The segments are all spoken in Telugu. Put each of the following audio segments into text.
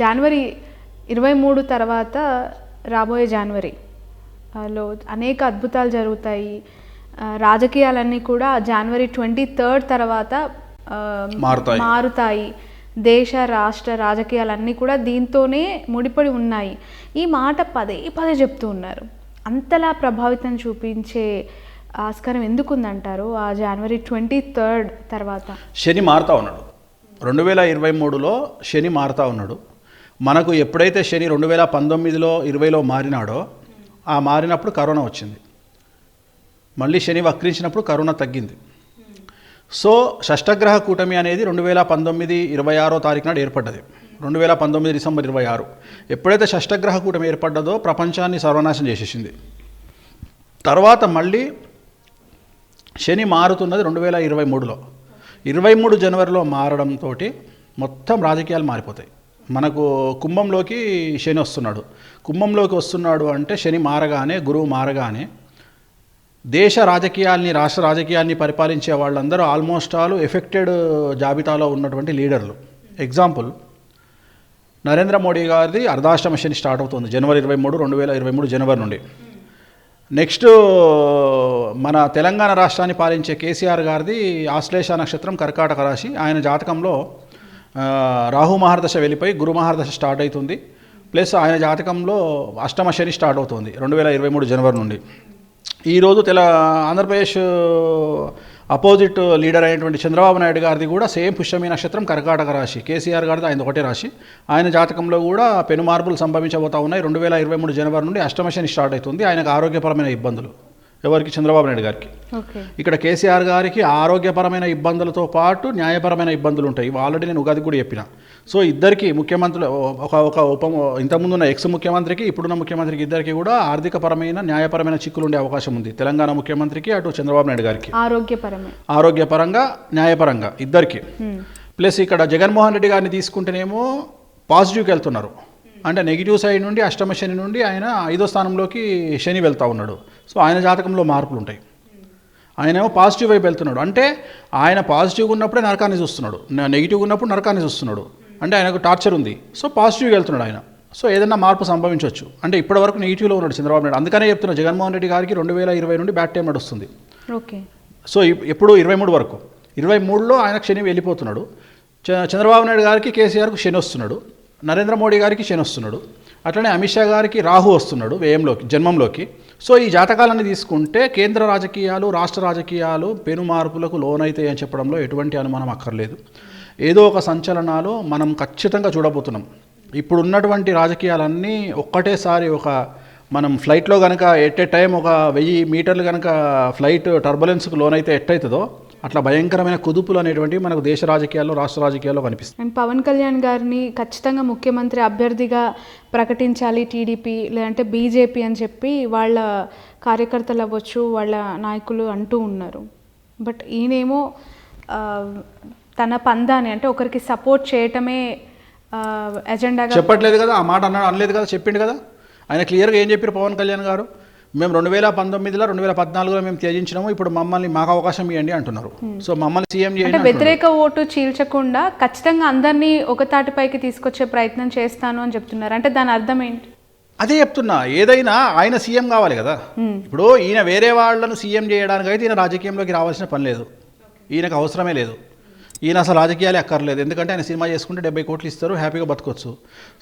జనవరి 23 తర్వాత రాబోయే జనవరిలో అనేక అద్భుతాలు జరుగుతాయి. రాజకీయాలన్నీ కూడా జనవరి 23 తర్వాత మారుతాయి. దేశ రాష్ట్ర రాజకీయాలన్నీ కూడా దీంతోనే ముడిపడి ఉన్నాయి. ఈ మాట పదే పదే చెప్తూ ఉన్నారు. అంతలా ప్రభావితం చూపించే ఆస్కారం ఎందుకుందంటారు ఆ జనవరి 23 తర్వాత? శని మారుతా ఉన్నాడు. 2023లో శని మారుతా ఉన్నాడు. మనకు ఎప్పుడైతే శని 2019లో 20లో మారినాడో ఆ మారినప్పుడు కరోనా వచ్చింది. మళ్ళీ శని వక్రించినప్పుడు కరోనా తగ్గింది. సో షష్టగ్రహ కూటమి అనేది 2019 26వ తారీఖు నాడు ఏర్పడ్డది. 2019 డిసెంబర్ 26 ఎప్పుడైతే షష్టగ్రహ కూటమి ఏర్పడ్డదో ప్రపంచాన్ని సర్వనాశనం చేసేసింది. తర్వాత మళ్ళీ శని మారుతున్నది 2023లో. 23 జనవరిలో మారడంతో మొత్తం రాజకీయాలు మారిపోతాయి. మనకు కుంభంలోకి శని వస్తున్నాడు. కుంభంలోకి వస్తున్నాడు అంటే శని మారగానే, గురువు మారగానే దేశ రాజకీయాల్ని, రాష్ట్ర రాజకీయాల్ని పరిపాలించే వాళ్ళందరూ ఆల్మోస్ట్ ఆల్ ఎఫెక్టెడ్ జాబితాలో ఉన్నటువంటి లీడర్లు. ఎగ్జాంపుల్, నరేంద్ర మోడీ గారిది అర్ధాష్టమ శని స్టార్ట్ అవుతుంది జనవరి 23, 2023 జనవరి నుండి. నెక్స్ట్ మన తెలంగాణ రాష్ట్రాన్ని పాలించే కేసీఆర్ గారిది ఆశ్లేష నక్షత్రం కర్కాటక రాశి. ఆయన జాతకంలో రాహు మహర్దశ వెళ్ళిపోయి గురు మహర్దశ స్టార్ట్ అవుతుంది. ప్లస్ ఆయన జాతకంలో అష్టమ శని స్టార్ట్ అవుతుంది 2023 జనవరి నుండి. ఈరోజు ఆంధ్రప్రదేశ్ అపోజిట్ లీడర్ అయినటువంటి చంద్రబాబు నాయుడు గారిది కూడా సేమ్ పుష్యమి నక్షత్రం కర్కాటక రాశి. కేసీఆర్ గారిది ఆయన ఒకటే రాశి. ఆయన జాతకంలో కూడా పెను మార్పులు సంభవించబోతా ఉన్నాయి. 2023 జనవరి నుండి అష్టమ శని స్టార్ట్ అవుతుంది. ఆయనకు ఆరోగ్యపరమైన ఇబ్బందులు. ఎవరికి? చంద్రబాబు నాయుడు గారికి. ఇక్కడ కేసీఆర్ గారికి ఆరోగ్యపరమైన ఇబ్బందులతో పాటు న్యాయపరమైన ఇబ్బందులు ఉంటాయి. ఆల్రెడీ నేను ఉగాది కూడా చెప్పిన. సో ఇద్దరికి ముఖ్యమంత్రులు, ఇంతకుముందున్న ఎక్స్ ముఖ్యమంత్రికి, ఇప్పుడున్న ముఖ్యమంత్రికి ఇద్దరికి కూడా ఆర్థికపరమైన న్యాయపరమైన చిక్కులు ఉండే అవకాశం ఉంది. తెలంగాణ ముఖ్యమంత్రికి, అటు చంద్రబాబు నాయుడు గారికి. ఆరోగ్యపరంగా న్యాయపరంగా ఇద్దరికి. ప్లస్ ఇక్కడ జగన్మోహన్ రెడ్డి గారిని తీసుకుంటేనేమో పాజిటివ్కి వెళ్తున్నారు. అంటే నెగిటివ్ సైడ్ నుండి అష్టమ శని నుండి ఆయన 5వ స్థానంలోకి శని వెళ్తూ ఉన్నాడు. సో ఆయన జాతకంలో మార్పులు ఉంటాయి. ఆయనేమో పాజిటివ్ వైపు వెళ్తున్నాడు. అంటే ఆయన పాజిటివ్గా ఉన్నప్పుడే నరకాన్ని చూస్తున్నాడు, నెగిటివ్గా ఉన్నప్పుడు నరకాన్ని చూస్తున్నాడు. అంటే ఆయనకు టార్చర్ ఉంది. సో పాజిటివ్గా వెళ్తున్నాడు ఆయన. సో ఏదైనా మార్పు సంభవించవచ్చు. అంటే ఇప్పటివరకు నెగిటివ్లో ఉన్నాడు చంద్రబాబు నాయుడు. అందుకనే చెప్తున్నాడు జగన్మోహన్ రెడ్డి గారికి 2020 నుండి బ్యాడ్ టైం నడుస్తుంది. ఓకే. సో ఎప్పుడు 23 వరకు. 23లో ఆయనకు శని వెళ్ళిపోతున్నాడు. చంద్రబాబు నాయుడు గారికి, కేసీఆర్కు శని వస్తున్నాడు. నరేంద్ర మోడీ గారికి శని వస్తున్నాడు. అట్లనే అమిత్ షా గారికి రాహు వస్తున్నాడు వ్యయంలోకి, జన్మంలోకి. సో ఈ జాతకాలన్నీ తీసుకుంటే కేంద్ర రాజకీయాలు, రాష్ట్ర రాజకీయాలు పెను మార్పులకు లోనైతాయి అని చెప్పడంలో ఎటువంటి అనుమానం అక్కర్లేదు. ఏదో ఒక సంచలనాలు మనం ఖచ్చితంగా చూడబోతున్నాం. ఇప్పుడు ఉన్నటువంటి రాజకీయాలన్నీ ఒక్కటేసారి మనం ఫ్లైట్లో కనుక ఎట్ ఏ టైం 1000 మీటర్లు కనుక ఫ్లైట్ టర్బులెన్స్కు లోనైతే ఎట్టయితుందో అట్లా భయంకరమైన కుదుపులు అనేటువంటివి మనకు దేశ రాజకీయాల్లో, రాష్ట్ర రాజకీయాల్లో కనిపిస్తుంది. అండ్ పవన్ కళ్యాణ్ గారిని ఖచ్చితంగా ముఖ్యమంత్రి అభ్యర్థిగా ప్రకటించాలి టీడీపీ లేదంటే బీజేపీ అని చెప్పి వాళ్ళ కార్యకర్తలు అవ్వచ్చు, వాళ్ళ నాయకులు అంటూ ఉన్నారు. బట్ ఈయనేమో తన పందాన్ని, అంటే ఒకరికి సపోర్ట్ చేయటమే ఎజెండాగా చెప్పట్లేదు కదా. ఆ మాట అనలేదు కదా, చెప్పిండు కదా. ఆయన క్లియర్గా ఏం చెప్పారు పవన్ కళ్యాణ్ గారు? మేము 2019లో 2014లో మేము త్యజించినాము, ఇప్పుడు మమ్మల్ని మాకు అవకాశం ఇవ్వండి అంటున్నారు. సో మమ్మల్ని సీఎం చేయండి. వ్యతిరేక ఓటు చీల్చకుండా ఖచ్చితంగా అందరినీ ఒక తాటిపైకి తీసుకొచ్చే ప్రయత్నం చేస్తాను అని చెప్తున్నారు. అంటే దాని అర్థం ఏంటి? అదే చెప్తున్నా. ఏదైనా ఆయన సీఎం కావాలి కదా. ఇప్పుడు ఈయన వేరే వాళ్ళను సీఎం చేయడానికి అయితే ఈయన రాజకీయంలోకి రావాల్సిన పని లేదు. ఈయనకు అవసరమే లేదు. ఈయన అసలు రాజకీయాలే అక్కర్లేదు. ఎందుకంటే ఆయన సినిమా చేసుకుంటే 70 కోట్లు ఇస్తారు, హ్యాపీగా బతకొచ్చు.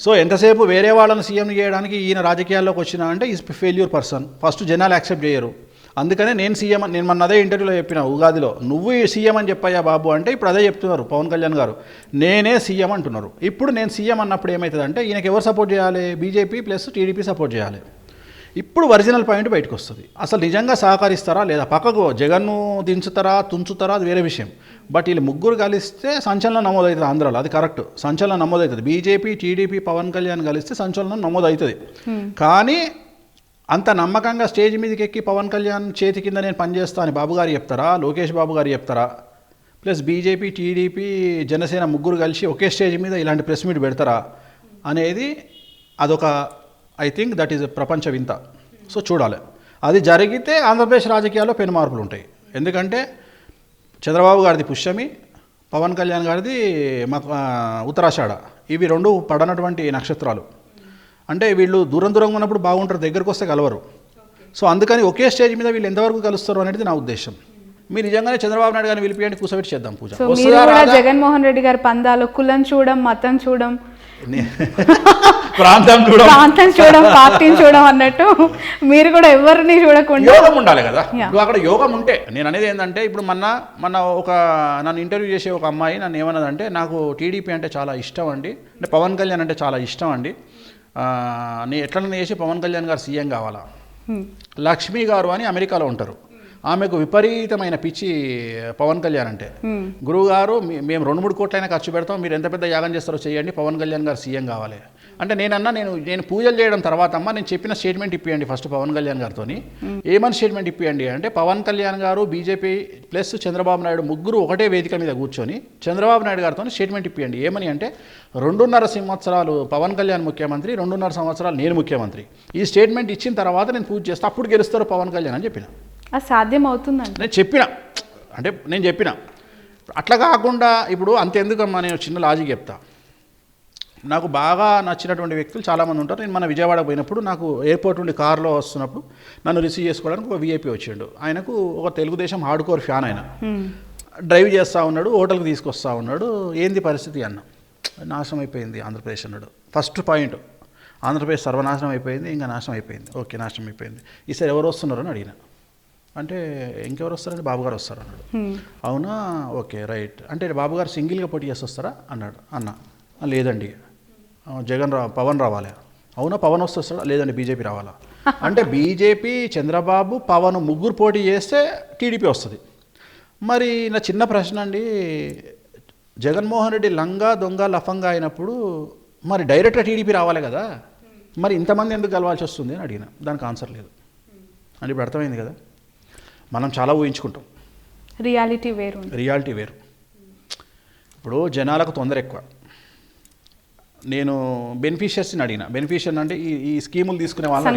సో ఎంతసేపు వేరే వాళ్ళని సీఎం చేయడానికి ఈయన రాజకీయాల్లోకి వచ్చినా అంటే ఈజ్ ఫెయిల్యూర్ పర్సన్. ఫస్ట్ జనాలు యాక్సెప్ట్ చేయరు. అందుకనే నేను మొన్న అదే ఇంటర్వ్యూలో చెప్పిన ఉగాదిలో, నువ్వు సీఎం అని చెప్పాయా బాబు అంటే ఇప్పుడు అదే చెప్తున్నారు పవన్ కళ్యాణ్ గారు. నేనే సీఎం అంటున్నారు. ఇప్పుడు నేను సీఎం అన్నప్పుడు ఏమవుతుందంటే ఈయనకి ఎవరు సపోర్ట్ చేయాలి? బీజేపీ ప్లస్ టీడీపీ సపోర్ట్ చేయాలి. ఇప్పుడు ఒరిజినల్ పాయింట్ బయటకు వస్తుంది. అసలు నిజంగా సహకరిస్తారా లేదా? పక్కకు జగన్ను దించుతారా, తుంచుతారా, అది వేరే విషయం. బట్ వీళ్ళు ముగ్గురు కలిస్తే సంచలనం నమోదవుతుంది ఆంధ్రాలో. అది కరెక్ట్, సంచలనం నమోదవుతుంది. బీజేపీ, టీడీపీ, పవన్ కళ్యాణ్ కలిస్తే సంచలనం నమోదవుతుంది. కానీ అంత నమ్మకంగా స్టేజ్ మీదకి ఎక్కి పవన్ కళ్యాణ్ చేతి కింద నేను పనిచేస్తా అని బాబు గారు చెప్తారా? లోకేష్ బాబు గారు చెప్తారా? ప్లస్ బీజేపీ, టీడీపీ, జనసేన ముగ్గురు కలిసి ఒకే స్టేజ్ మీద ఇలాంటి ప్రెస్ మీట్ పెడతారా అనేది అదొక, ఐ థింక్ దట్ ఈజ్ ప్రపంచ వింత. సో చూడాలి. అది జరిగితే ఆంధ్రప్రదేశ్ రాజకీయాల్లో పెను మార్పులు ఉంటాయి. ఎందుకంటే చంద్రబాబు గారిది పుష్యమి, పవన్ కళ్యాణ్ గారిది ఉత్తరాషాఢ. ఇవి రెండు పడనటువంటి నక్షత్రాలు. అంటే వీళ్ళు దూరం దూరంగా ఉన్నప్పుడు బాగుంటారు, దగ్గరకు వస్తే కలవరు. సో అందుకని ఒకే స్టేజ్ మీద వీళ్ళు ఎంతవరకు కలుస్తారు అనేది నా ఉద్దేశం. మీరు నిజంగానే చంద్రబాబు నాయుడు గారిని పిలిపియండి, కూర్చోబెట్టి చేద్దాం పూజ. సో మీరు కూడా జగన్మోహన్ రెడ్డి గారి పందాలు కులం చూడం, మతం చూడం, ప్రాంతం చూడం, పార్టీని చూడం అన్నట్టు మీరు కూడా ఎవరిని చూడకుండా యోగం ఉండాలి కదా. ఇప్పుడు అక్కడ యోగం ఉంటే, నేను అనేది ఏంటంటే ఇప్పుడు మన ఒక నన్ను ఇంటర్వ్యూ చేసే ఒక అమ్మాయి నన్ను ఏమన్నదంటే, నాకు టీడీపీ అంటే చాలా ఇష్టం అండి, అంటే పవన్ కళ్యాణ్ అంటే చాలా ఇష్టం అండి, నేను ఎట్లనే చేసి పవన్ కళ్యాణ్ గారు సీఎం కావాలా. లక్ష్మి గారు అని అమెరికాలో ఉంటారు, ఆమెకు విపరీతమైన పిచ్చి పవన్ కళ్యాణ్ అంటే. గురువు గారు మేము 2-3 కోట్లైనా ఖర్చు పెడతాం, మీరు ఎంత పెద్ద యాగం చేస్తారో చేయండి, పవన్ కళ్యాణ్ గారు సీఎం కావాలి అంటే. నేను పూజలు చేయడం తర్వాత అమ్మ నేను చెప్పిన స్టేట్మెంట్ ఇప్పియండి ఫస్ట్ పవన్ కళ్యాణ్ గారితో. ఏమని స్టేట్మెంట్ ఇప్పియండి అంటే, పవన్ కళ్యాణ్ గారు బీజేపీ ప్లస్ చంద్రబాబు నాయుడు ముగ్గురు ఒకటే వేదిక మీద కూర్చొని చంద్రబాబు నాయుడు గారితో స్టేట్మెంట్ ఇప్పియండి. ఏమని అంటే, 2.5 సంవత్సరాలు పవన్ కళ్యాణ్ ముఖ్యమంత్రి, 2.5 సంవత్సరాలు నేను ముఖ్యమంత్రి, ఈ స్టేట్మెంట్ ఇచ్చిన తర్వాత నేను పూజ చేస్తే అప్పుడు గెలుస్తారు పవన్ కళ్యాణ్ అని చెప్పిన. అది సాధ్యం అవుతుందండి నేను చెప్పిన. అట్లా కాకుండా ఇప్పుడు అంతెందుకమ్మా, నేను చిన్న లాజిక్ చెప్తా. నాకు బాగా నచ్చినటువంటి వ్యక్తులు చాలామంది ఉంటారు. నేను మన విజయవాడ పోయినప్పుడు నాకు ఎయిర్పోర్ట్ నుండి కారులో వస్తున్నప్పుడు నన్ను రిసీవ్ చేసుకోవడానికి ఒక వీఐపీ వచ్చిండు. ఆయనకు ఒక తెలుగుదేశం హార్డ్ కోర్ ఫ్యాన్, ఆయన డ్రైవ్ చేస్తూ ఉన్నాడు, హోటల్కి తీసుకొస్తా ఉన్నాడు. ఏంది పరిస్థితి అన్న, నాశనం అయిపోయింది ఆంధ్రప్రదేశ్ అన్నాడు. ఫస్ట్ పాయింట్, ఆంధ్రప్రదేశ్ సర్వనాశనం అయిపోయింది, ఇంకా నాశనం అయిపోయింది. ఓకే, నాశనం అయిపోయింది, ఈసారి ఎవరు వస్తున్నారు అని అడిగిన. అంటే ఇంకెవరు వస్తారంటే బాబుగారు వస్తారు అన్నాడు. అవునా, ఓకే రైట్. అంటే బాబుగారు సింగిల్గా పోటీ చేసి వస్తారా అన్నాడు. లేదండి పవన్ రావాలి. అవునా, పవన్ వస్తాడా? లేదండి బీజేపీ రావాలా. అంటే బీజేపీ, చంద్రబాబు, పవన్ ముగ్గురు పోటీ చేస్తే టీడీపీ వస్తుంది. మరి నా చిన్న ప్రశ్న అండి, జగన్మోహన్ రెడ్డి లంగా దొంగ లఫంగా అయినప్పుడు మరి డైరెక్ట్గా టీడీపీ రావాలి కదా, మరి ఇంతమంది ఎందుకు కలవాల్సి వస్తుంది అని అడిగిన. దానికి ఆన్సర్ లేదు అంటే ఇప్పుడు అర్థమైంది కదా. మనం చాలా ఊహించుకుంటాం, రియాలిటీ వేరు. ఇప్పుడు జనాలకు తొందర ఎక్కువ. నేను బెనిఫిషియర్స్ని అడిగిన, బెనిఫిషియర్ అంటే ఈ స్కీములు తీసుకునే వాళ్ళని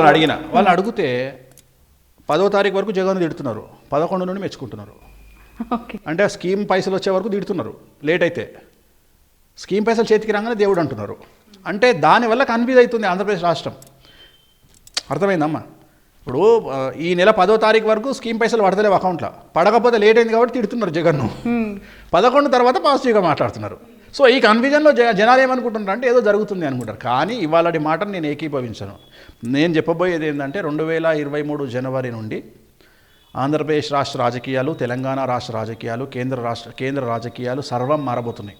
అడిగిన. వాళ్ళని అడిగితే 10వ తారీఖు వరకు జగన్ తిడుతున్నారు, 11 నుండి మెచ్చుకుంటున్నారు. అంటే ఆ స్కీమ్ పైసలు వచ్చే వరకు తిడుతున్నారు, లేట్ అయితే స్కీమ్ పైసలు చేతికి రాగానే దేవుడు అంటున్నారు. అంటే దానివల్ల కన్ఫ్యూజ్ అవుతుంది ఆంధ్రప్రదేశ్ రాష్ట్రం. అర్థమైందమ్మా. ఇప్పుడు ఈ నెల 10వ తారీఖు వరకు స్కీమ్ పైసలు పడతలేవు అకౌంట్లో, పడకపోతే లేట్ అయింది కాబట్టి తిడుతున్నారు జగన్ను. 11 తర్వాత పాజిటివ్గా మాట్లాడుతున్నారు. సో ఈ కన్ఫ్యూజన్లో జనాలు ఏమనుకుంటున్నారు అంటే ఏదో జరుగుతుంది అనుకుంటారు. కానీ ఇవాళటి మాటను నేను ఏకీభవించను. నేను చెప్పబోయేది ఏంటంటే 2023 జనవరి నుండి ఆంధ్రప్రదేశ్ రాష్ట్ర రాజకీయాలు, తెలంగాణ రాష్ట్ర రాజకీయాలు, కేంద్ర రాజకీయాలు సర్వం మారబోతున్నాయి.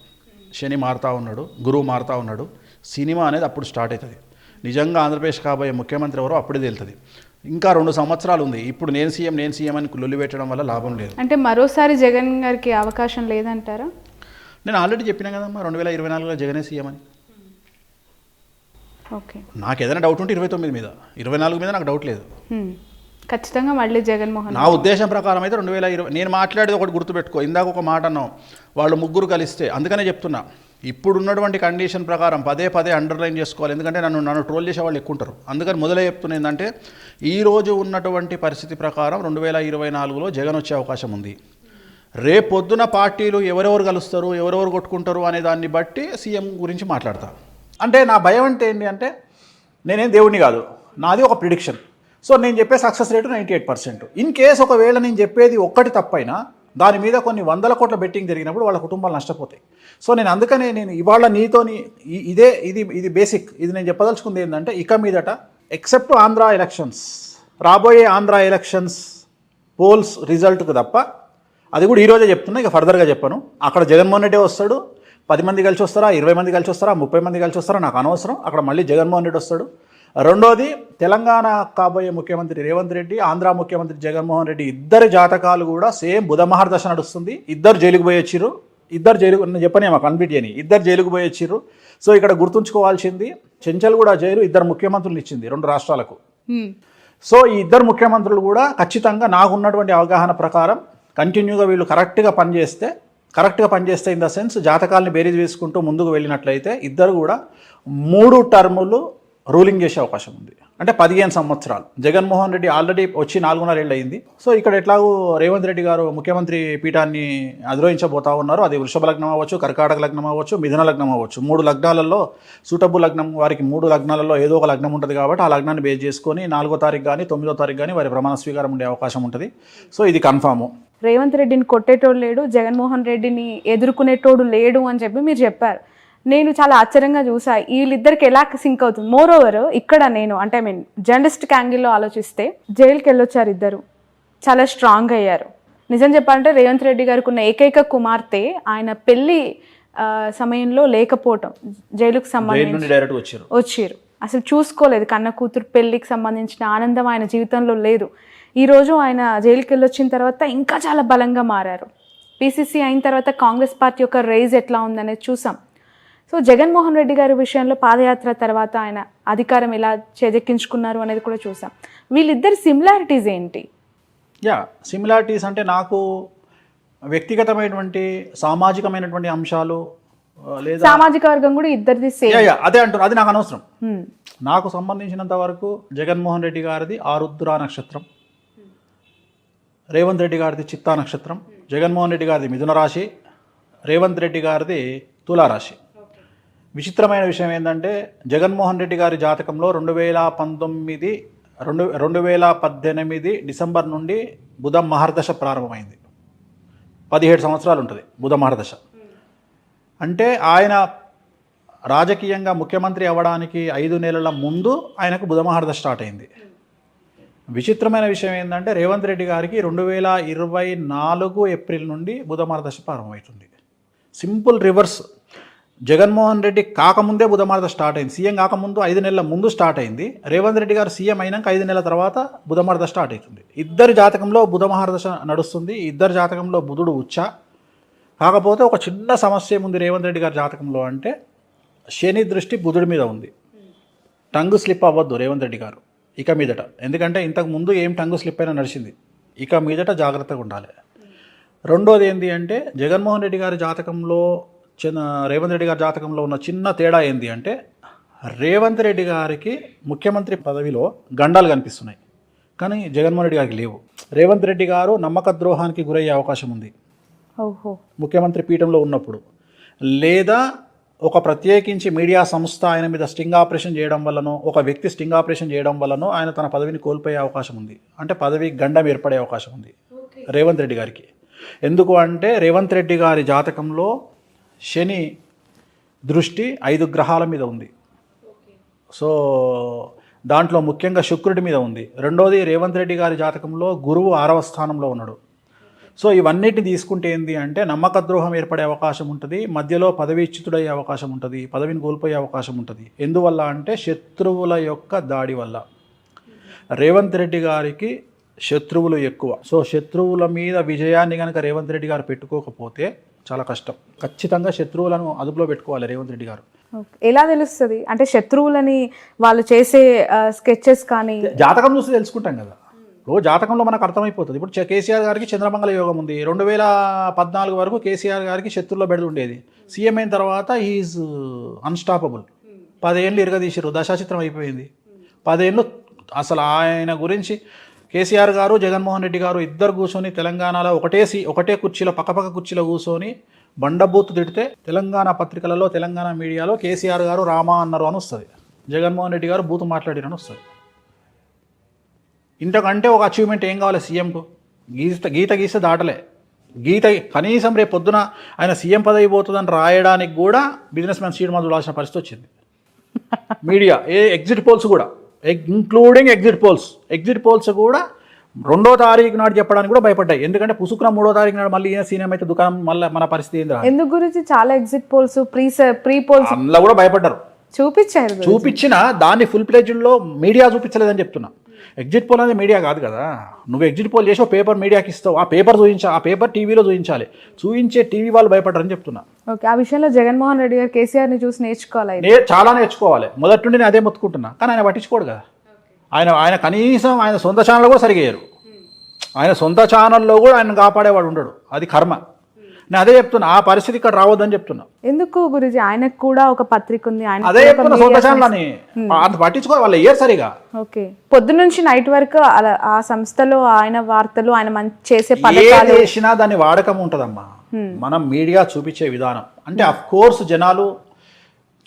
శని మారుతూ ఉన్నాడు, గురువు మారుతూ ఉన్నాడు. సినిమా అనేది అప్పుడు స్టార్ట్ అవుతుంది. నిజంగా ఆంధ్రప్రదేశ్ కాబోయే ముఖ్యమంత్రి ఎవరో అప్పుడే తేలుతుంది. ఇంకా 2 సంవత్సరాలు ఉంది. ఇప్పుడు నేను సీఎం అని లొల్లి పెట్టడం వల్ల లాభం లేదు. అంటే మరోసారి జగన్ గారికి అవకాశం లేదంటారా? నేను ఆల్రెడీ చెప్పినా కదమ్మా, 2024లో జగనే సీఎం అని. ఓకే, నాకు ఏదైనా డౌట్ ఉంటే 29 మీద, 24 మీద నాకు డౌట్ లేదు. ఖచ్చితంగా మళ్ళీ జగన్మోహన్. నా ఉద్దేశం ప్రకారం అయితే 2020. నేను మాట్లాడేది ఒకటి గుర్తుపెట్టుకో, ఇందాక ఒక మాట అన్నావు, వాళ్ళు ముగ్గురు కలిస్తే. అందుకనే చెప్తున్నా, ఇప్పుడు ఉన్నటువంటి కండిషన్ ప్రకారం పదే అండర్లైన్ చేసుకోవాలి. ఎందుకంటే నన్ను ట్రోల్ చేసే వాళ్ళు ఎక్కువ ఉంటారు. అందుకని మొదలే చెప్తున్నా ఏంటంటే, ఈరోజు ఉన్నటువంటి పరిస్థితి ప్రకారం 2024లో జగన్ వచ్చే అవకాశం ఉంది. రేపొద్దున పార్టీలు ఎవరెవరు కలుస్తారు, ఎవరెవరు కొట్టుకుంటారు అనే దాన్ని బట్టి సీఎం గురించి మాట్లాడతా. అంటే నా భయం అంటే ఏంటి అంటే, నేనేం దేవుడిని కాదు, నాది ఒక ప్రిడిక్షన్. సో నేను చెప్పే సక్సెస్ రేటు 98%. ఇన్ కేస్ ఒకవేళ నేను చెప్పేది ఒక్కటి తప్పైనా దాని మీద కొన్ని 100 కోట్ల బెట్టింగ్ జరిగినప్పుడు వాళ్ళ కుటుంబాలు నష్టపోతాయి. సో అందుకనే నేను ఇవాళ నీతోని ఇది బేసిక్. ఇది నేను చెప్పదలుచుకుంది ఏంటంటే, ఇక మీదట ఎక్సెప్ట్ ఆంధ్ర ఎలక్షన్స్, రాబోయే ఆంధ్ర ఎలక్షన్స్ పోల్స్ రిజల్ట్కు తప్ప, అది కూడా ఈరోజే చెప్తున్నా, ఇక ఫర్దర్గా చెప్పను. అక్కడ జగన్మోహన్ రెడ్డి వస్తాడు, 10 మంది కలిసి వస్తారా, 20 మంది కలిసి వస్తారా, 30 మంది కలిసి వస్తారా, నాకు అనవసరం. అక్కడ మళ్ళీ జగన్మోహన్ రెడ్డి వస్తాడు. రెండోది, తెలంగాణ కాబోయే ముఖ్యమంత్రి రేవంత్ రెడ్డి, ఆంధ్ర ముఖ్యమంత్రి జగన్మోహన్ రెడ్డి, ఇద్దరి జాతకాలు కూడా సేమ్ బుధ మహర్దశ నడుస్తుంది. ఇద్దరు జైలుకు పోయి వచ్చిర్రు. చెప్పని మాకు కంప్లీట్ చేయని, ఇద్దరు జైలుకు పోయి వచ్చిర్రు. సో ఇక్కడ గుర్తుంచుకోవాల్సింది, చెంచల్ కూడా జైలు 2 ముఖ్యమంత్రులు ఇచ్చింది 2 రాష్ట్రాలకు. సో ఈ 2 ముఖ్యమంత్రులు కూడా ఖచ్చితంగా నాకున్నటువంటి అవగాహన ప్రకారం కంటిన్యూగా వీళ్ళు కరెక్ట్గా పనిచేస్తే ఇన్ ద సెన్స్ జాతకాలని బేరీజ్ వేసుకుంటూ ముందుకు వెళ్ళినట్లయితే ఇద్దరు కూడా 3 టర్ములు రూలింగ్ చేసే అవకాశం ఉంది. అంటే 15 సంవత్సరాలు. జగన్మోహన్ రెడ్డి ఆల్రెడీ వచ్చి 4.5 ఏళ్ళు అయింది. సో ఇక్కడ ఎట్లాగూ రేవంత్ రెడ్డి గారు ముఖ్యమంత్రి పీఠాన్ని అధిరోహించబోతా ఉన్నారు. అది వృషభ లగ్నం అవ్వచ్చు, కర్కాటక లగ్నం అవ్వచ్చు, మిథున లగ్నం అవ్వచ్చు. 3 లగ్నాలలో సూటబుల్ లగ్నం వారికి 3 లగ్నాలలో ఏదో ఒక లగ్నం ఉంటుంది కాబట్టి ఆ లగ్నాన్ని బేస్ చేసుకొని 4వ తారీఖు కానీ 9వ తారీఖు కానీ వారి ప్రమాణ స్వీకారం ఉండే అవకాశం ఉంటుంది. సో ఇది కన్ఫాము. రేవంత్ రెడ్డిని కొట్టేటోడు లేడు, జగన్మోహన్ రెడ్డిని ఎదుర్కొనేటోడు లేడు అని చెప్పి మీరు చెప్పారు. నేను చాలా ఆశ్చర్యంగా చూసా వీళ్ళిద్దరికి ఎలా సింక్ అవుతుంది. మోర్ ఓవర్ ఇక్కడ నేను అంటే జర్నలిస్టిక్ యాంగిల్లో ఆలోచిస్తే జైలుకి వెళ్ళొచ్చారు ఇద్దరు, చాలా స్ట్రాంగ్ అయ్యారు. నిజం చెప్పాలంటే రేవంత్ రెడ్డి గారికి ఉన్న ఏకైక కుమార్తె ఆయన పెళ్లి సమయంలో లేకపోవటం, జైలుకు సంబంధించి వచ్చారు, అసలు చూసుకోలేదు. కన్న కూతురు పెళ్లికి సంబంధించిన ఆనందం ఆయన జీవితంలో లేదు. ఈరోజు ఆయన జైలుకి వెళ్ళొచ్చిన తర్వాత ఇంకా చాలా బలంగా మారారు. పీసీసీ అయిన తర్వాత కాంగ్రెస్ పార్టీ యొక్క రైజ్ ఎట్లా ఉందనేది చూసాం. సో జగన్మోహన్ రెడ్డి గారి విషయంలో పాదయాత్ర తర్వాత ఆయన అధికారం ఎలా చేజెక్కించుకున్నారు అనేది కూడా చూసాం. వీళ్ళిద్దరి సిమిలారిటీస్ ఏంటి? సిమిలారిటీస్ అంటే నాకు వ్యక్తిగతమైనటువంటి సామాజికమైనటువంటి అంశాలు లేదా సామాజిక వర్గం కూడా ఇద్దరిది సేమ్. అదే అంటారు, అది నాకు అనవసరం. నాకు సంబంధించినంత వరకు జగన్మోహన్ రెడ్డి గారిది ఆరుద్ర నక్షత్రం, రేవంత్ రెడ్డి గారిది చిత్తా నక్షత్రం. జగన్మోహన్ రెడ్డి గారిది మిథున రాశి, రేవంత్ రెడ్డి గారిది తులారాశి. విచిత్రమైన విషయం ఏంటంటే జగన్మోహన్ రెడ్డి గారి జాతకంలో 2018 డిసెంబర్ నుండి బుధ మహర్దశ ప్రారంభమైంది. 17 సంవత్సరాలు ఉంటుంది బుధ మహర్దశ. అంటే ఆయన రాజకీయంగా ముఖ్యమంత్రి అవ్వడానికి 5 నెలల ముందు ఆయనకు బుధ మహర్దశ స్టార్ట్ అయింది. విచిత్రమైన విషయం ఏంటంటే రేవంత్ రెడ్డి గారికి 2024 ఏప్రిల్ నుండి బుధ మహర్దశ ప్రారంభమవుతుంది. Simple reverse. జగన్మోహన్ రెడ్డి కాకముందే బుధమహర్దశ స్టార్ట్ అయింది. సీఎం కాకముందు 5 నెలల ముందు స్టార్ట్ అయింది. రేవంత్ రెడ్డి గారు సీఎం అయినాక 5 నెలల తర్వాత బుధమహర్దశ స్టార్ట్ అవుతుంది. ఇద్దరి జాతకంలో బుధమహర్దశ నడుస్తుంది. ఇద్దరి జాతకంలో బుధుడు ఉచ్చ. కాకపోతే ఒక చిన్న సమస్య ఉంది రేవంత్ రెడ్డి గారి జాతకంలో. అంటే శని దృష్టి బుధుడి మీద ఉంది. టంగు స్లిప్ అవ్వద్దు రేవంత్ రెడ్డి గారు ఇక మీదట. ఎందుకంటే ఇంతకు ముందు ఏం టంగు స్లిప్ అయినా నడిచింది. ఇక మీదట జాగ్రత్తగా ఉండాలి. రెండోది ఏంటి అంటే జగన్మోహన్ రెడ్డి గారి జాతకంలో రేవంత్ రెడ్డి గారి జాతకంలో ఉన్న చిన్న తేడా ఏంటి అంటే రేవంత్ రెడ్డి గారికి ముఖ్యమంత్రి పదవిలో గండాలు కనిపిస్తున్నాయి, కానీ జగన్మోహన్ రెడ్డి గారికి లేవు. రేవంత్ రెడ్డి గారు నమ్మక ద్రోహానికి గురయ్యే అవకాశం ఉంది ముఖ్యమంత్రి పీఠంలో ఉన్నప్పుడు. లేదా ఒక ప్రత్యేకించి మీడియా సంస్థ ఆయన మీద స్టింగ్ ఆపరేషన్ చేయడం వల్లనో, ఒక వ్యక్తి స్టింగ్ ఆపరేషన్ చేయడం వల్లనో ఆయన తన పదవిని కోల్పోయే అవకాశం ఉంది. అంటే పదవి గండం ఏర్పడే అవకాశం ఉంది రేవంత్ రెడ్డి గారికి. ఎందుకు అంటే రేవంత్ రెడ్డి గారి జాతకంలో శని దృష్టి 5 గ్రహాల మీద ఉంది. సో దాంట్లో ముఖ్యంగా శుక్రుడి మీద ఉంది. రెండోది రేవంత్ రెడ్డి గారి జాతకంలో గురువు 6వ స్థానంలో ఉన్నాడు. సో ఇవన్నిటిని తీసుకుంటే ఏంటి అంటే నమ్మక ద్రోహం ఏర్పడే అవకాశం ఉంటుంది, మధ్యలో పదవీచ్యుతుడయ్యే అవకాశం ఉంటుంది, పదవిని కోల్పోయే అవకాశం ఉంటుంది. ఎందువల్ల అంటే శత్రువుల యొక్క దాడి వల్ల. రేవంత్ రెడ్డి గారికి శత్రువులు ఎక్కువ. సో శత్రువుల మీద విజయాన్ని కనుక రేవంత్ రెడ్డి గారు పెట్టుకోకపోతే చాలా కష్టం. ఖచ్చితంగా శత్రువులను అదుపులో పెట్టుకోవాలి రేవంత్ రెడ్డి గారు. ఎలా తెలుస్తుంది అంటే శత్రువులని వాళ్ళు చేసే స్కెచెస్ కానీ జాతకం చూసి తెలుసుకుంటాం కదా. రోజు జాతకంలో మనకు అర్థమైపోతుంది. ఇప్పుడు కేసీఆర్ గారికి చంద్రమంగళ యోగం ఉంది. 2014 వరకు కేసీఆర్ గారికి శత్రువుల్లో బెడలు ఉండేది. సీఎం అయిన తర్వాత హీఈస్ అన్స్టాపబుల్. 10 ఏళ్ళు ఇరగదీశారు, దశాచిత్రం అయిపోయింది. 10 ఏళ్ళు అసలు ఆయన గురించి కేసీఆర్ గారు జగన్మోహన్ రెడ్డి గారు ఇద్దరు కూర్చొని తెలంగాణలో ఒకటే కుర్చీలో పక్కపక్క కుర్చీలో కూర్చొని బండబూతు తిడితే తెలంగాణ పత్రికలలో తెలంగాణ మీడియాలో కేసీఆర్ గారు రామా అన్నారు అని వస్తుంది, జగన్మోహన్ రెడ్డి గారు బూతు మాట్లాడిరని వస్తుంది. ఇంతకంటే ఒక అచీవ్మెంట్ ఏం కావాలి సీఎంకు? గీత గీస్తే దాటలే. గీత కనీసం రేపు పొద్దున ఆయన సీఎం పదవి పోతుందని రాయడానికి కూడా బిజినెస్ మ్యాన్ సీట్ మందు చూడాల్సిన పరిస్థితి వచ్చింది. మీడియా ఎగ్జిట్ పోల్స్ కూడా ఇంక్లూడింగ్ ఎగ్జిట్ పోల్స్ కూడా 2వ తారీఖు నాడు చెప్పడానికి కూడా భయపడ్డాయి. ఎందుకంటే పుసుకున్న 3వ తారీఖు నాడు మళ్ళీ సీఎం అయితే దుకాణం మళ్ళీ మన పరిస్థితి ఏంది? ఎందుకు గురించి చాలా ఎగ్జిట్ పోల్స్ ప్రీ పోల్స్ అందులో కూడా భయపడ్డారు. చూపించిన దాన్ని ఫుల్ ప్లేజ్లో మీడియా చూపించలేదని చెప్తున్నా. ఎగ్జిట్ పోల్ అనేది మీడియా కాదు కదా. నువ్వు ఎగ్జిట్ పోల్ చేసి పేపర్ మీడియాకి ఇస్తావు, ఆ పేపర్ ఆ పేపర్ టీవీలో చూపించాలి. చూపించే టీవీ వాళ్ళు భయపడ్డారని చెప్తున్నా. ఓకే, ఆ విషయంలో జగన్మోహన్ రెడ్డి గారు కేసీఆర్ని చూసి నేర్చుకోవాలి. చాలా నేర్చుకోవాలి. మొదటి నుండి నేను అదే మొత్తుకుంటున్నా, కానీ ఆయన పట్టించుకోడు కదా. ఆయన కనీసం ఆయన సొంత ఛానల్ కూడా సరిగేయరు. ఆయన సొంత ఛానల్లో కూడా ఆయన కాపాడేవాడు ఉండడు. అది కర్మ. నేను అదే చెప్తున్నా, ఆ పరిస్థితి ఇక్కడ రావద్దని చెప్తున్నా. ఎందుకు గురుజీ, ఆయనకు కూడా ఒక పత్రిక ఉంది, ఆయన అదే చెప్తున్నా, సొంత ఛానల్ అని అంత పట్టించుకో, వాళ్ళు ఏర్ సరిగా. ఓకే, పొద్దు నుంచి నైట్ వరకు అలా ఆ సంస్థలో ఆయన వార్తలు, ఆయన చేసే పథకాలు చేసినా దాని వాడకం ఉంటుందమ్మా. మనం మీడియా చూపించే విధానం అంటే అఫ్ కోర్స్ జనాలు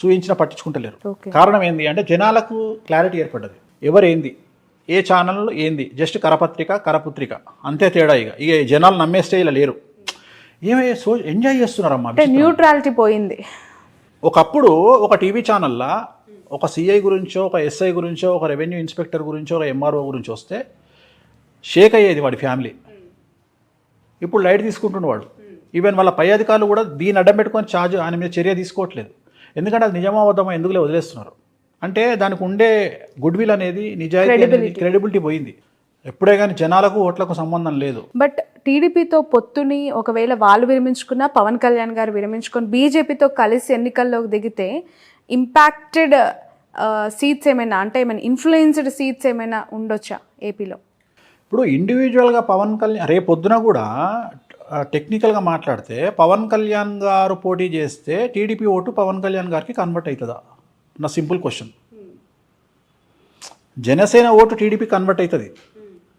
చూపించిన పట్టించుకుంటలేరు. కారణం ఏంది అంటే జనాలకు క్లారిటీ ఏర్పడ్డది, ఎవరేంది, ఏ ఛానల్ ఏంది, జస్ట్ కరపత్రిక కరపుత్రిక అంతే తేడా. ఇక జనాలు నమ్మే స్టేజ్లో లేరు. ఏమయ్యే ఎంజాయ్ చేస్తున్నారమ్మా, న్యూట్రాలిటీ పోయింది. ఒకప్పుడు ఒక టీవీ ఛానల్లో ఒక సిఐ గురించో, ఒక ఎస్ఐ గురించో, ఒక రెవెన్యూ ఇన్స్పెక్టర్ గురించో, ఒక ఎంఆర్ఓ గురించి వస్తే షేక్ అయ్యేది వాడి ఫ్యామిలీ. ఇప్పుడు లైట్ తీసుకుంటున్న వాడు. ఈవెన్ వాళ్ళ పై అధికారులు కూడా దీన్ని అడ్డం పెట్టుకొని ఆయన మీద చర్య తీసుకోవట్లేదు. ఎందుకంటే అది నిజమా అబద్ధమా ఎందుకులే వదిలేస్తున్నారు. అంటే దానికి ఉండే గుడ్ విల్ అనేది, నిజాయితీ అనేది, క్రెడిబిలిటీ పోయింది. ఎప్పుడే కానీ జనాలకు ఓట్లకు సంబంధం లేదు. బట్ టీడీపీతో పొత్తుని ఒకవేళ వాళ్ళు విరమించుకున్నా, పవన్ కళ్యాణ్ గారు విరమించుకొని బీజేపీతో కలిసి ఎన్నికల్లోకి దిగితే ఇంపాక్టెడ్ సీట్స్ ఏమైనా, అంటే ఏమైనా ఇన్ఫ్లుయెన్స్డ్ సీట్స్ ఏమైనా ఉండొచ్చా ఏపీలో? ఇప్పుడు ఇండివిజువల్గా పవన్ కళ్యాణ్ రేపొద్దున కూడా టెక్నికల్గా మాట్లాడితే పవన్ కళ్యాణ్ గారు పోటీ చేస్తే టీడీపీ ఓటు పవన్ కళ్యాణ్ గారికి కన్వర్ట్ అవుతుందా? నా simple question. Janasena vote TDP convert అవుతుంది,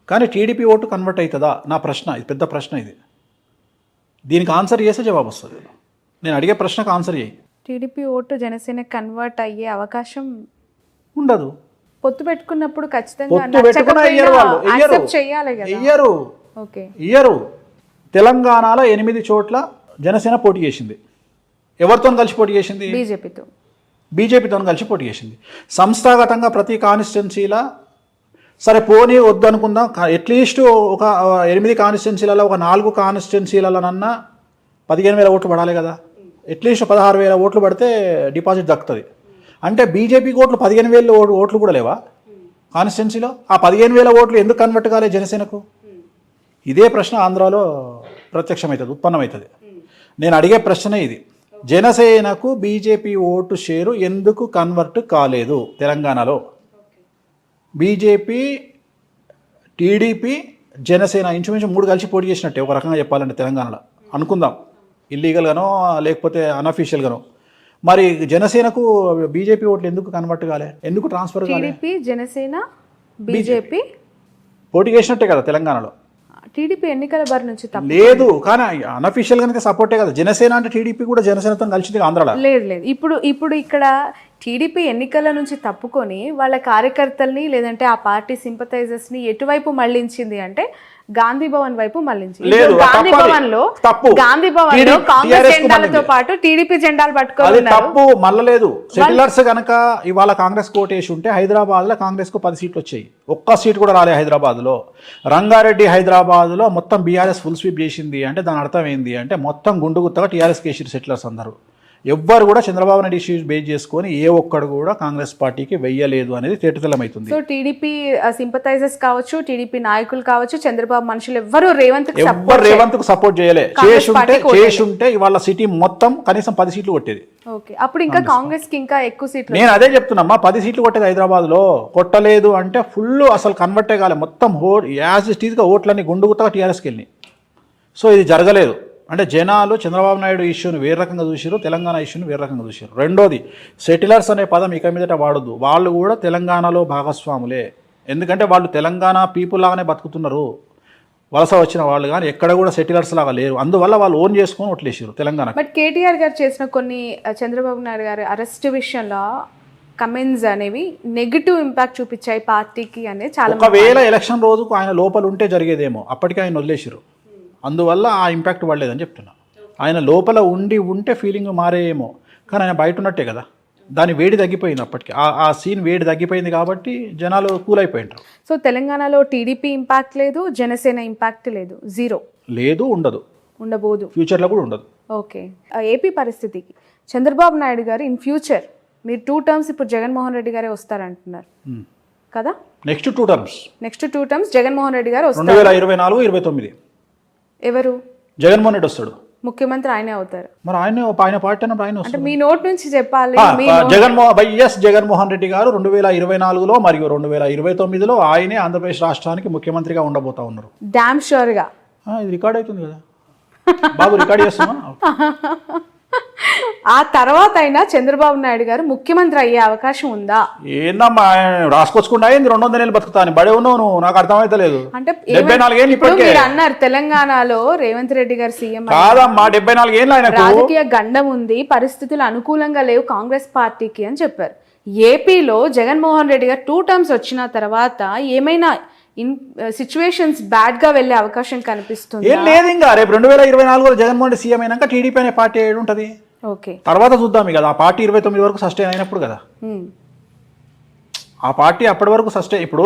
కానీ టీడీపీ ఓటు కన్వర్ట్ అవుతుందా? నా ప్రశ్న, ఇది పెద్ద ప్రశ్న. ఇది దీనికి ఆన్సర్ చేస్తే జవాబు వస్తుంది. నేను అడిగే ప్రశ్నకు ఆన్సర్ చేయి. టీడీపీ ఓటు జనసేన కన్వర్ట్ అయ్యే అవకాశం ఉండదు. పొత్తు పెట్టుకున్నప్పుడు ఇయ్యరు. తెలంగాణలో 8 చోట్ల జనసేన పోటీ చేసింది. ఎవరితో కలిసి పోటీ చేసింది? బీజేపీతో కలిసి పోటీ చేసింది. సంస్థాగతంగా ప్రతి కాన్స్టిట్యున్సీలా సరే పోనీ వద్దు అనుకుందాం, అట్లీస్ట్ ఒక 8 కాన్స్టిట్యున్సీలలో ఒక 4 కాన్స్టిట్యున్సీలలోనన్నా 15,000 ఓట్లు పడాలి కదా. అట్లీస్ట్ 16,000 ఓట్లు పడితే డిపాజిట్ దక్కుతుంది. అంటే బీజేపీకి ఓట్లు 15,000 ఓట్లు కూడా లేవా కాన్స్టిట్యున్సీలో? ఆ 15,000 ఓట్లు ఎందుకు కన్వర్ట్ కాలే జనసేనకు? ఇదే ప్రశ్న ఆంధ్రాలో ప్రత్యక్షమవుతుంది, ఉత్పన్నమవుతుంది. నేను అడిగే ప్రశ్నే ఇది. జనసేనకు బీజేపీ ఓటు షేరు ఎందుకు కన్వర్ట్ కాలేదు తెలంగాణలో? బీజేపీ, టీడీపీ, జనసేన ఇంచుమించు 3 కలిసి పోటీ చేసినట్టే ఒక రకంగా చెప్పాలంటే తెలంగాణలో అనుకుందాం, ఇల్లీగల్గానో లేకపోతే అన్అఫీషియల్గానో. మరి జనసేనకు బీజేపీ ఓట్లు ఎందుకు కన్వర్ట్ కాలే, ఎందుకు ట్రాన్స్ఫర్ కాలే? జనసేన బీజేపీ పోటీ చేసినట్టే కదా తెలంగాణలో. టీడీపీ ఎన్నికల బారి నుంచి లేదు, కానీ అన్అఫీషియల్ గానే సపోర్టే కదా. జనసేన అంటే టీడీపీ కూడా జనసేనతో కలిసింది ఆంధ్రాలో. లేదు. ఇప్పుడు ఇక్కడ టీడీపీ ఎన్నికల నుంచి తప్పుకొని వాళ్ళ కార్యకర్తల్ని లేదంటే ఆ పార్టీ సింపథైజర్స్ ని ఎటువైపు మళ్ళించింది అంటే గాంధీ భవన్ వైపు మళ్ళించింది. గాంధీ భవన్ లో కాంగ్రెస్ జెండాలతో పాటు టీడీపీ జెండాలు పట్టుకోవాలి. తప్పు మళ్ళలేదు. సెటిలర్స్ గనక ఇవాళ కాంగ్రెస్ కోటేసి ఉంటే హైదరాబాద్ లో కాంగ్రెస్ కు 10 సీట్లు వచ్చాయి. ఒక్క సీట్ కూడా రాలే హైదరాబాద్ లో. రంగారెడ్డి హైదరాబాద్ లో మొత్తం బీఆర్ఎస్ ఫుల్ స్వీప్ చేసింది అంటే దాని అర్థం ఏంది అంటే మొత్తం గుండుగుత్తగా టీఆర్ఎస్ కేసీఆర్ సెటిలర్స్ అందరూ. ఎవ్వరు కూడా చంద్రబాబు నాయుడు ఇష్యూస్ బేస్ చేసుకొని ఏ ఒక్కడు కూడా కాంగ్రెస్ పార్టీకి వెయ్యలేదు అనేది తేటతెల్లమైతుంది. సో టీడీపీ సింపథైజర్స్ కావచ్చు, టీడీపీ నాయకులు కావచ్చు, చంద్రబాబు మనుషులు ఎవ్వరు రేవంత్ కు సపోర్ట్ చేయలే. చేసుంటే ఇవాళ సిటీ మొత్తం కనీసం 10 సీట్లు కొట్టేది. ఓకే, అప్పుడు ఇంకా కాంగ్రెస్ కి ఇంకా ఎక్కువ సీట్లు. నేను అదే చెప్తున్నా, 10 సీట్లు కొట్టేది హైదరాబాద్ లో. కొట్టలేదు అంటే ఫుల్ అసలు కన్వర్టే కాలే. మొత్తం యాజ్ ఇట్ ఈజ్ గా ఓట్లన్నీ గుండుగుత్తగా టీఆర్ఎస్కి వెళ్ళినాయి. సో ఇది జరగలేదు. అంటే జనాలు చంద్రబాబు నాయుడు ఇష్యూని వేరే రకంగా చూసారు, తెలంగాణ ఇష్యూని వేరే రకంగా చూసారు. రెండోది, సెటిలర్స్ అనే పదం ఇక మీదట వాడద్దు. వాళ్ళు కూడా తెలంగాణలో భాగస్వాములే. ఎందుకంటే వాళ్ళు తెలంగాణ పీపుల్ లాగానే బతుకుతున్నారు. వలస వచ్చిన వాళ్ళు కానీ ఎక్కడ కూడా సెటిలర్స్ లాగా లేరు. అందువల్ల వాళ్ళు ఓన్ చేసుకొని ఓట్లేసారు తెలంగాణ. బట్ కేటీఆర్ గారు చేసిన కొన్ని చంద్రబాబు నాయుడు గారి అరెస్ట్ విషయంలో కమెంట్స్ అనేవి నెగిటివ్ ఇంపాక్ట్ చూపించాయి పార్టీకి అనేది చాలా. ఒకవేళ ఎలక్షన్ రోజుకు ఆయన లోపల ఉంటే జరిగేదేమో, అప్పటికే ఆయన వదిలేసారు. అందువల్ల ఆ ఇంపాక్ట్ పడలేదని చెప్తున్నా. ఆయన లోపల ఉంటే ఫీలింగ్ మారేమో, కానీ ఆయన బయట ఉన్నట్టే కదా. దాని వేడి తగ్గిపోయింది అప్పటికి. ఆ సీన్ వేడి తగ్గిపోయింది కాబట్టి జనాలు కూల్ అయిపోయింటారు. సో తెలంగాణలో టీడీపీ ఇంపాక్ట్ లేదు, జనసేన ఇంపాక్ట్ లేదు, జీరో లేదు, ఉండబోదు, ఫ్యూచర్లో కూడా ఉండదు. ఓకే, ఏపీ పరిస్థితికి చంద్రబాబు నాయుడు గారు ఇన్ ఫ్యూచర్ మీరు 2 టర్మ్స్ ఇప్పుడు జగన్మోహన్ రెడ్డి గారే వస్తారంటున్నారు కదా. నెక్స్ట్ 2 టర్మ్స్ జగన్మోహన్ రెడ్డి గారు వస్తారు. 2024-29 ఎవరు? జగన్మోహన్ రెడ్డి వస్తాడు, ముఖ్యమంత్రి ఆయనే అవుతారు. మరి ఆయన పార్టీ ఆయన అంటే మీ నోట్ నుంచి చెప్పాలి. జగన్మోహన్ రెడ్డి గారు 2024లో మరియు 2029లో ఆయనే ఆంధ్రప్రదేశ్ రాష్ట్రానికి ముఖ్యమంత్రిగా ఉండబోతా ఉన్నారు. డామ్ షూర్ గా ఇది రికార్డ్ అవుతుంది కదా. బాబు రికార్డ్ చేస్తున్నా. ఆ తర్వాత అయినా చంద్రబాబు నాయుడు గారు ముఖ్యమంత్రి అయ్యే అవకాశం ఉందా? ఏందమ్మా రాసుకొచ్చుకుంటా ఏంది 200 ఏళ్ళు బతుకుతాను బడే ఉన్నావు నువ్వు, నాకు అర్థమైతలేదు. అంటే 74 ఏళ్ళు ఇప్పుడు ఇప్పటికే మీరు అన్నారు తెలంగాణలో రేవంత్ రెడ్డి గారు సీఎం కాదమ్మా, 74 ఏళ్ళు ఆయనకు. రాజకీయ గండం ఉంది, పరిస్థితులు అనుకూలంగా లేవు కాంగ్రెస్ పార్టీకి అని చెప్పారు. ఏపీలో జగన్మోహన్ రెడ్డి గారు 2 టర్మ్స్ వచ్చిన తర్వాత ఏమైనా సిచ్యువేషన్స్ బ్యాడ్ గా వెళ్లే అవకాశం కనిపిస్తుంది? ఏం లేదు, ఇంకా రేపు 2024లో జగన్మోహన్ రెడ్డి సీఎం అయినాక టీడీపీ అనే పార్టీ ఏడు ఉంటుంది. ఓకే, తర్వాత చూద్దాం కదా, ఆ పార్టీ 29 వరకు సస్టైన్ అయినప్పుడు కదా, ఆ పార్టీ అప్పటి వరకు సస్టైన్. ఇప్పుడు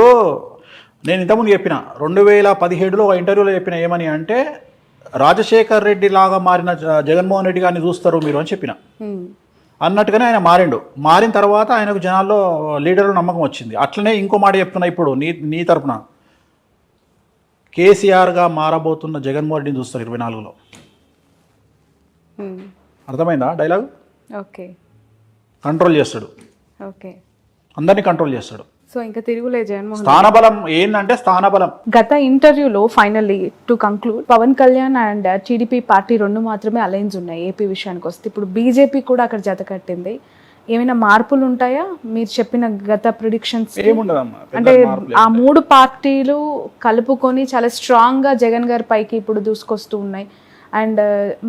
నేను ఇంతకుముందు చెప్పిన 2017లో ఒక ఇంటర్వ్యూలో చెప్పిన ఏమని అంటే, రాజశేఖర్ రెడ్డి లాగా మారిన జగన్మోహన్ రెడ్డి గారిని చూస్తారు మీరు అని చెప్పిన. అన్నట్టుగానే ఆయన మారిండు. మారిన తర్వాత ఆయనకు జనాల్లో లీడర్లు నమ్మకం వచ్చింది. అట్లనే ఇంకో మాట చెప్తున్నా ఇప్పుడు నీ తరపున, కేసీఆర్గా మారబోతున్న జగన్మోహన్ రెడ్డిని చూస్తారు 24లో. అర్థమైందా డైలాగ్? ఓకే, కంట్రోల్ చేస్తాడు, ఓకే, అందరినీ కంట్రోల్ చేస్తాడు. సో ఇంకా తిరుగులే జగన్మోహన్. స్థానబలం ఏంటంటే స్థానబలం. గత ఇంటర్వ్యూలో finally to conclude, Pawan Kalyan and TDP party 2 మాత్రమే అలయన్స్ ఉన్నాయి ఏపీ విషయానికి వస్తే. ఇప్పుడు బీజేపీ కూడా అక్కడ జత కట్టింది. ఏమైనా మార్పులు ఉంటాయా మీరు చెప్పిన గత ప్రిడిక్షన్స్? ఏముండదమ్మా, అంటే ఆ 3 పార్టీలు కలుపుకొని చాలా స్ట్రాంగ్ గా జగన్ గారి పైకి ఇప్పుడు దూసుకొస్తూ ఉన్నాయి. అండ్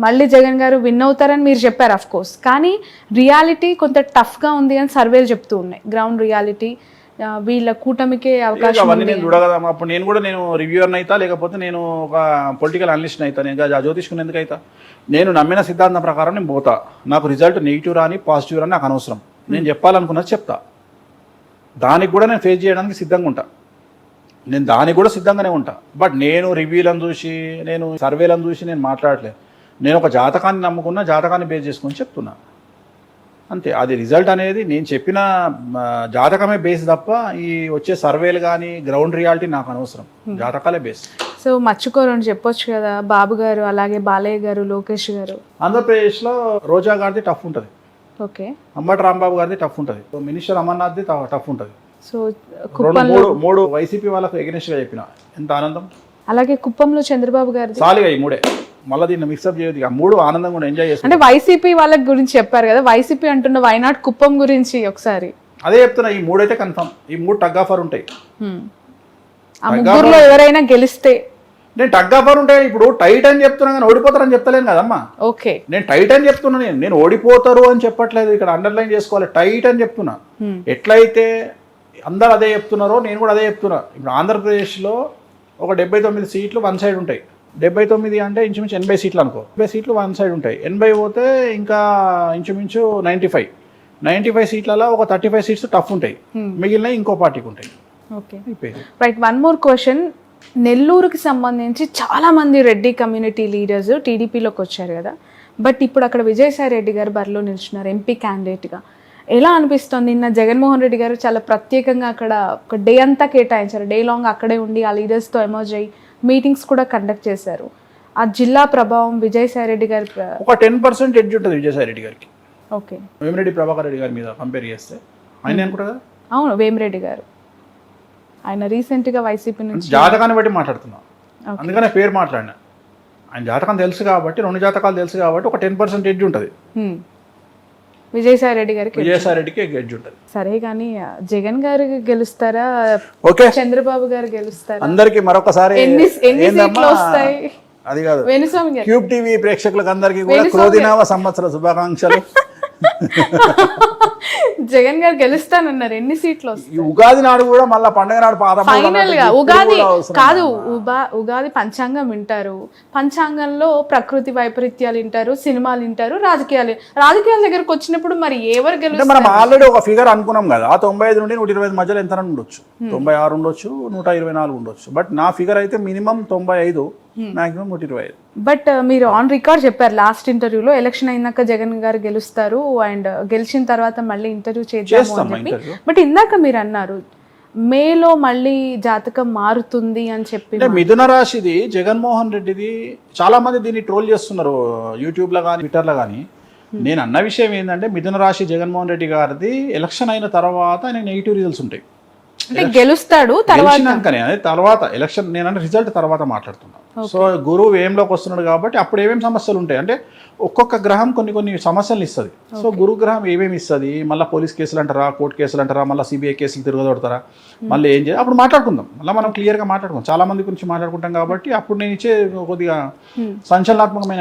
మళ్ళీ జగన్ గారు విన్ అవుతారని మీరు చెప్పారు అఫ్ కోర్స్, కానీ రియాలిటీ కొంత టఫ్ గా ఉంది అని సర్వేలు చెప్తూ ఉన్నాయి. గ్రౌండ్ రియాలిటీ వీళ్ళ కూటమికే అవకాశం అవన్నీ నేను చూడగలమా? అప్పుడు నేను రివ్యూవర్ని అవుతా, లేకపోతే నేను ఒక పొలిటికల్ అనలిస్ట్ అవుతా, నేను జ్యోతిష్కుని ఎందుకు అవుతా? నేను నమ్మిన సిద్ధాంతం ప్రకారం నేను పోతా. నాకు రిజల్ట్ నెగిటివ్ రాని పాజిటివ్ రాని నాకు అనవసరం. నేను చెప్పాలనుకున్నది చెప్తా. దానికి కూడా నేను ఫేస్ చేయడానికి సిద్ధంగా ఉంటా. నేను దానికి కూడా సిద్ధంగానే ఉంటా. బట్ నేను రివ్యూలను చూసి, నేను సర్వేలను చూసి నేను మాట్లాడలేదు. నేను ఒక జాతకాన్ని నమ్ముకున్న, జాతకాన్ని బేస్ చేసుకొని చెప్తున్నా అంతే. అది రిజల్ట్ అనేది నేను చెప్పిన జాతకమే బేస్ తప్ప ఈ వచ్చే సర్వేలు కానీ గ్రౌండ్ రియాలిటీ నాకు అనవసరం. జాతకాలే బేస్. సో మర్చిపోరని చెప్పొచ్చు కదా, బాబు గారు అలాగే బాలయ్య గారు, లోకేష్ గారు. ఆంధ్రప్రదేశ్లో రోజా గారిది టఫ్ ఉంటుంది, ఓకే, అంబటి రాంబాబు గారిది టఫ్ ఉంటుంది, మినిస్టర్ అమర్నాథ్ది టఫ్ ఉంటుంది. సో మూడు వైసీపీ వాళ్ళకు ఎగనెస్ట్గా చెప్పిన ఎంత ఆనందం. అలాగే కుప్పంలో చంద్రబాబు గారు చాలుగా ఈ 3 మళ్ళీ దీన్ని మిక్సప్ చేయదు. 3 ఆనందంగా కూడా ఎంజాయ్ చేస్తాను. అంటే వైసీపీ వాళ్ళ గురించి చెప్పారు కదా, వైసీపీ అంటున్న వైనాట్ కుప్పం గురించి ఒకసారి అదే చెప్తున్నా. ఈ 3 అయితే కన్ఫర్మ్, ఈ 3 టగ్ ఆఫర్ ఉంటాయి. ఆ ముగ్గురులో ఎవరైనా గెలిస్తే నేను టగ్ ఆఫర్ ఉంటాయి. ఇప్పుడు టైట్ అని చెప్తున్నా కానీ ఓడిపోతారని చెప్తలేను కదమ్మా. ఓకే, నేను టైట్ అని చెప్తున్నా, నేను ఓడిపోతారు అని చెప్పట్లేదు. ఇక్కడ అండర్లైన్ చేసుకోవాలి, టైట్ అని చెప్తున్నా. ఎట్లయితే అందరు అదే చెప్తున్నారో నేను కూడా అదే చెప్తున్నా. ఇప్పుడు ఆంధ్రప్రదేశ్లో ఒక 79 సీట్లు వన్ సైడ్ ఉంటాయి. 79 అంటే ఇంచుమించు 80 సీట్లు అనుకో. 80 సీట్లు వన్ సైడ్ ఉంటాయి. 80 పోతే ఇంకా ఇంచుమించు 95 సీట్లలో ఒక 35 సీట్స్ టఫ్ ఉంటాయి. మిగిలిన ఇంకో పార్టీకి ఉంటాయి. Okay, right. One more question. నెల్లూరుకి సంబంధించి చాలా మంది రెడ్డి కమ్యూనిటీ లీడర్స్ టీడీపీలోకి వచ్చారు కదా, బట్ ఇప్పుడు అక్కడ విజయసాయి రెడ్డి గారు బరిలో నిల్చున్నారు ఎంపీ క్యాండిడేట్గా. ఎలా అనిపిస్తుంది? నిన్న జగన్మోహన్ రెడ్డి గారు చాలా ప్రత్యేకంగా అక్కడ ఒక డే అంతా కేటాయించారు. డే లాంగ్ అక్కడే ఉండి ఆ లీడర్స్తో ఎమర్జ్ అయ్యి మీటింగ్స్ కూడా కండక్ట్ చేశారు. ఆ జిల్లా ప్రభావం విజయసాయి రెడ్డి గారి ఒక 10% ఎడ్జ్ ఉంటుంది విజయసాయి రెడ్డి గారికి. ఓకే, వేమిరెడ్డి ప్రభాకర్ రెడ్డి గారి మీద కంపేర్ చేస్తే ఆయన అనుకుంటా కదా. అవును, వేమిరెడ్డి గారు ఆయన రీసెంట్గా వైసీపీ నుంచి జాతకాన్ని బట్టి మాట్లాడుతున్నాం, అందుకనే పేరు మాట్లాడినా. ఆయన జాతకం తెలుసు కాబట్టి, 2 జాతకాలు తెలుసు కాబట్టి ఒక 10% ఎడ్జ్ ఉంటుంది విజయసాయి రెడ్డి గారికి. విజయసాయి రెడ్డికి ఎడ్జ్ ఉంటుంది. సరే, కానీ జగన్ గారు గెలుస్తారా, ఓకే, చంద్రబాబు గారు గెలుస్తారా? అందరికి మరొకసారి ఎన్ని సీట్లు వస్తాయి? అది కాదు, వేణుస్వామి గారు, క్యూబ్ టీవీ ప్రేక్షకులకు అందరికీ కూడా క్రోధినామ సంవత్సర శుభాకాంక్షలు. జగన్ గారు గెలుస్తానన్నారు. ఎన్ని సీట్లు వస్తాయి? ఉగాది నాడు కూడా మళ్ళీ పండుగ నాడు ఫైనల్ గా ఉగాది కాదు, ఉగాది పంచాంగం వింటారు, పంచాంగంలో ప్రకృతి వైపరీత్యాలు వింటారు, సినిమాలు వింటారు, రాజకీయాల దగ్గరకు వచ్చినప్పుడు మరి ఎవరు గెలుస్తారు? మనం ఆల్రెడీ ఒక ఫిగర్ అనుకున్నాం కదా, 95 నుండి 125 మధ్యలో ఎంత ఉండొచ్చు, 96 ఉండొచ్చు, 124 ఉండొచ్చు. బట్ నా ఫిగర్ అయితే మినిమం 95, మాక్సిమం 125. బట్ మీరు ఆన్ రికార్డ్ చెప్పారు లాస్ట్ ఇంటర్వ్యూలో, ఎలక్షన్ అయినాక జగన్ గారు గెలుస్తారు అండ్ గెలిచిన తర్వాత మళ్ళీ ఇంటర్వ్యూ చేద్దాము అని చెప్పి. బట్ ఇందాక మీరు అన్నారు మేలో మళ్ళీ జాతకం మారుతుంది అని చెప్పి. మిథున రాశిది జగన్మోహన్ రెడ్డిది చాలా మంది దీన్ని ట్రోల్ చేస్తున్నారు యూట్యూబ్లో కానీ ట్విట్టర్లో కానీ. నేను అన్న విషయం ఏంటంటే, మిథున రాశి జగన్మోహన్ రెడ్డి గారిది ఎలక్షన్ అయిన తర్వాత ఆయన నెగిటివ్ రిజల్ట్స్ ఉంటాయి. అంటే గెలుస్తాడు తర్వాత గెలిచినాకనే అదే తర్వాత ఎలక్షన్ నేనంటే రిజల్ట్ తర్వాత మాట్లాడుతున్నాను. సో గురువు ఏంలోకి వస్తున్నాడు కాబట్టి అప్పుడు ఏమేమి సమస్యలు ఉంటాయి అంటే ఒక్కొక్క గ్రహం కొన్ని సమస్యలు ఇస్తుంది. సో గురు గ్రహం ఏమేమి ఇస్తుంది, మళ్ళీ పోలీస్ కేసులు అంటారా, కోర్టు కేసులు అంటారా, మళ్ళీ సిబిఐ కేసులు తిరగదొడతారా, మళ్ళీ ఏం చేయాలి అప్పుడు మాట్లాడుకుందాం. మళ్ళీ మనం క్లియర్గా మాట్లాడుకుందాం, చాలా మంది గురించి మాట్లాడుకుంటాం కాబట్టి అప్పుడు నేను ఇచ్చే కొద్దిగా సంచలనాత్మకమైన